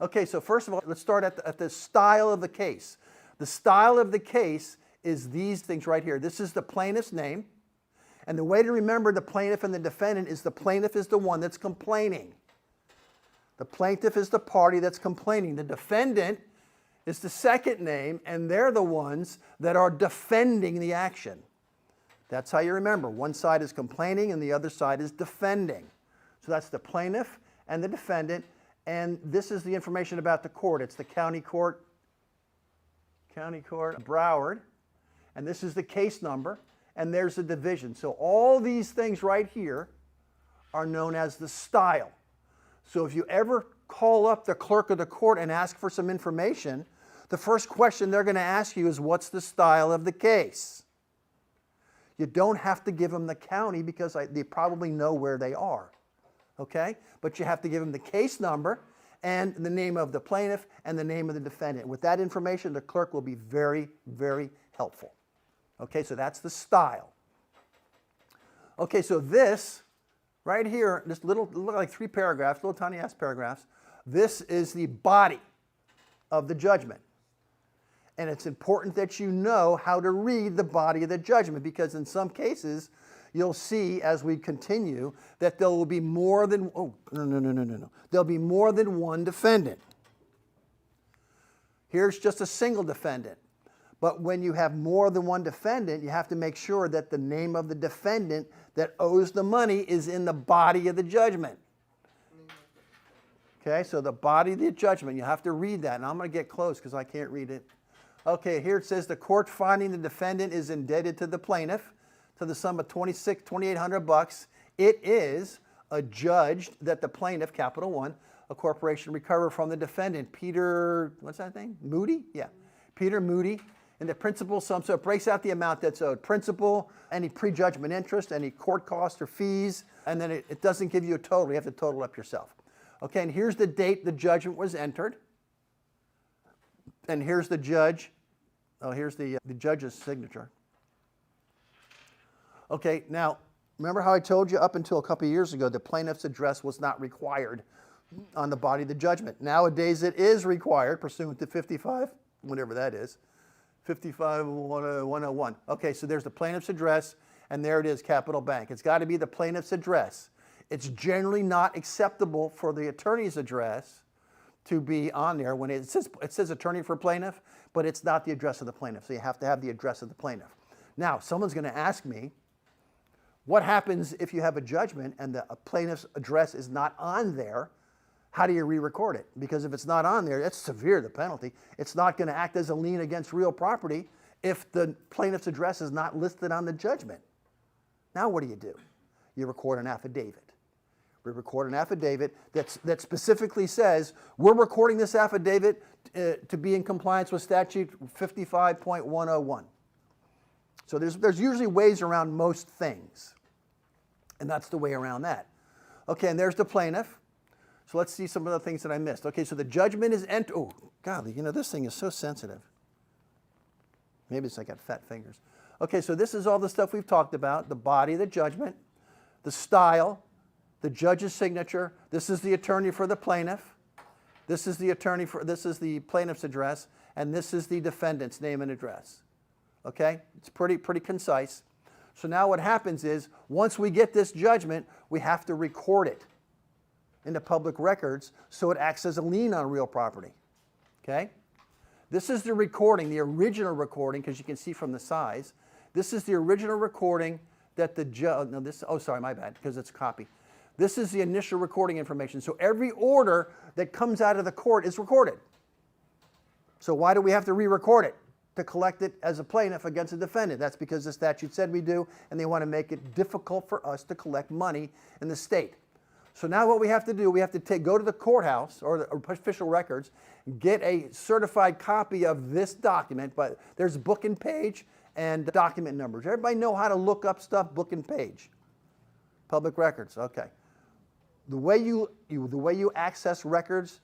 Okay, so first of all, let's start at the style of the case. The style of the case is these things right here. This is the plaintiff's name. And the way to remember the plaintiff and the defendant is the plaintiff is the one that's complaining. The plaintiff is the party that's complaining. The defendant is the second name, and they're the ones that are defending the action. That's how you remember. One side is complaining and the other side is defending. So that's the plaintiff and the defendant, and this is the information about the court. It's the county court of Broward, and this is the case number, and there's the division. So all these things right here are known as the style. So if you ever call up the clerk of the court and ask for some information, the first question they're going to ask you is, what's the style of the case? You don't have to give them the county because they probably know where they are, okay? But you have to give them the case number and the name of the plaintiff and the name of the defendant. With that information, the clerk will be very, very helpful. Okay, so that's the style. Okay, so this right here, this look like 3 paragraphs, little tiny ass paragraphs. This is the body of the judgment. And it's important that you know how to read the body of the judgment, because in some cases, you'll see as we continue that there will be more than, there'll be more than one defendant. Here's just a single defendant. But when you have more than one defendant, you have to make sure that the name of the defendant that owes the money is in the body of the judgment. Okay, so the body of the judgment, you have to read that. And I'm going to get close because I can't read it. Okay, here it says the court finding the defendant is indebted to the plaintiff to the sum of $2,800. It is adjudged that the plaintiff, capital one, a corporation, recover from the defendant, Peter, what's that name? Moody? Yeah, Peter Moody, in the principal sum. So it breaks out the amount that's owed. Principal, any prejudgment interest, any court costs or fees, and then it doesn't give you a total. You have to total up yourself. Okay, and here's the date the judgment was entered. And here's the judge. Oh, here's the judge's signature. Okay, now, remember how I told you up until a couple of years ago the plaintiff's address was not required on the body of the judgment. Nowadays it is required pursuant to 55, whatever that is, 55-101. Okay, so there's the plaintiff's address, and there it is, Capital Bank. It's got to be the plaintiff's address. It's generally not acceptable for the attorney's address to be on there when it says attorney for plaintiff, but it's not the address of the plaintiff, so you have to have the address of the plaintiff. Now, someone's going to ask me, what happens if you have a judgment and the plaintiff's address is not on there? How do you re-record it? Because if it's not on there, that's severe, the penalty. It's not going to act as a lien against real property if the plaintiff's address is not listed on the judgment. Now what do? You record an affidavit. We record an affidavit that specifically says, we're recording this affidavit to be in compliance with statute 55.101. So there's usually ways around most things. And that's the way around that. Okay, and there's the plaintiff. So let's see some of the things that I missed. Okay, so the judgment is entered. Oh, golly, this thing is so sensitive. Maybe it's I got fat fingers. Okay, so this is all the stuff we've talked about. The body of the judgment, the style, the judge's signature. This is the attorney for the plaintiff. This is the plaintiff's address, and this is the defendant's name and address. Okay? It's pretty concise. So now what happens is, once we get this judgment, we have to record it in the public records so it acts as a lien on real property. Okay? This is the recording, the original recording, because you can see from the size. This is the original recording that the judge, my bad, because it's a copy. This is the initial recording information. So every order that comes out of the court is recorded. So why do we have to re-record it? To collect it as a plaintiff against a defendant. That's because the statute said we do, and they want to make it difficult for us to collect money in the state. So now what we have to do, we have to go to the courthouse or the official records, get a certified copy of this document, but there's book and page and document numbers. Everybody know how to look up stuff, book and page. Public records, okay. The way you access records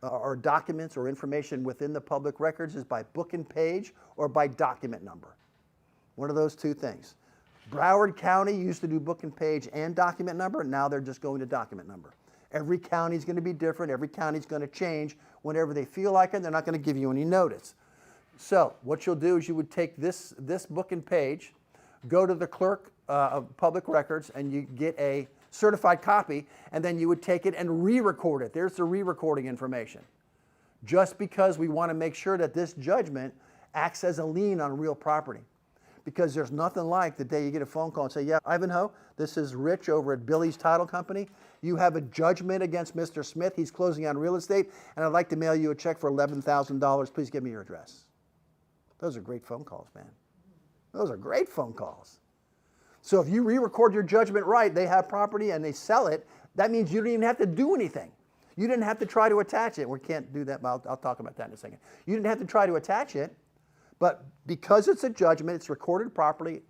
or documents or information within the public records is by book and page or by document number. One of those two things. Broward County used to do book and page and document number. Now they're just going to document number. Every county is going to be different. Every county is going to change whenever they feel like it. They're not going to give you any notice. So what you'll do is you would take this book and page, go to the clerk of public records, and you get a certified copy, and then you would take it and re-record it. There's the re-recording information. Just because we want to make sure that this judgment acts as a lien on real property. Because there's nothing like the day you get a phone call and say, yeah, Ivanhoe, this is Rich over at Billy's Title Company. You have a judgment against Mr. Smith. He's closing on real estate, and I'd like to mail you a check for $11,000. Please give me your address. Those are great phone calls, man. Those are great phone calls. So if you re-record your judgment right, they have property and they sell it, that means you don't even have to do anything. You didn't have to try to attach it. We can't do that, but I'll talk about that in a second. You didn't have to try to attach it, but because it's a judgment, it's recorded properly,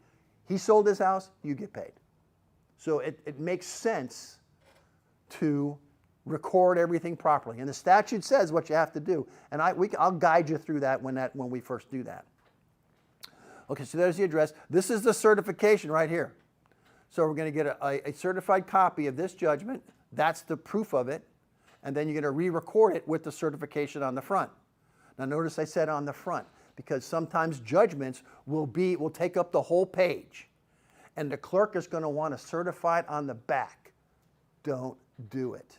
he sold his house, you get paid. So it makes sense to record everything properly. And the statute says what you have to do. And I'll guide you through that when we first do that. Okay, so there's the address. This is the certification right here. So we're going to get a certified copy of this judgment. That's the proof of it. And then you're going to re-record it with the certification on the front. Now notice I said on the front, because sometimes judgments will take up the whole page. And the clerk is going to want to certify it on the back. Don't do it.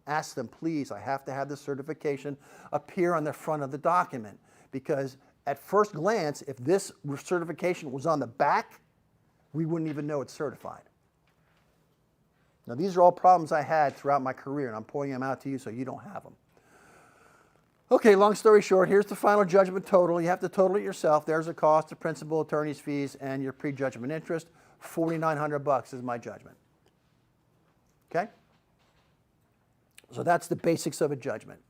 Ask them, please, I have to have the certification appear on the front of the document. Because at first glance, if this certification was on the back, we wouldn't even know it's certified. Now, these are all problems I had throughout my career, and I'm pointing them out to you so you don't have them. Okay, long story short, here's the final judgment total. You have to total it yourself. There's the cost, the principal, attorney's fees, and your prejudgment interest. $4,900 is my judgment. Okay? So that's the basics of a judgment.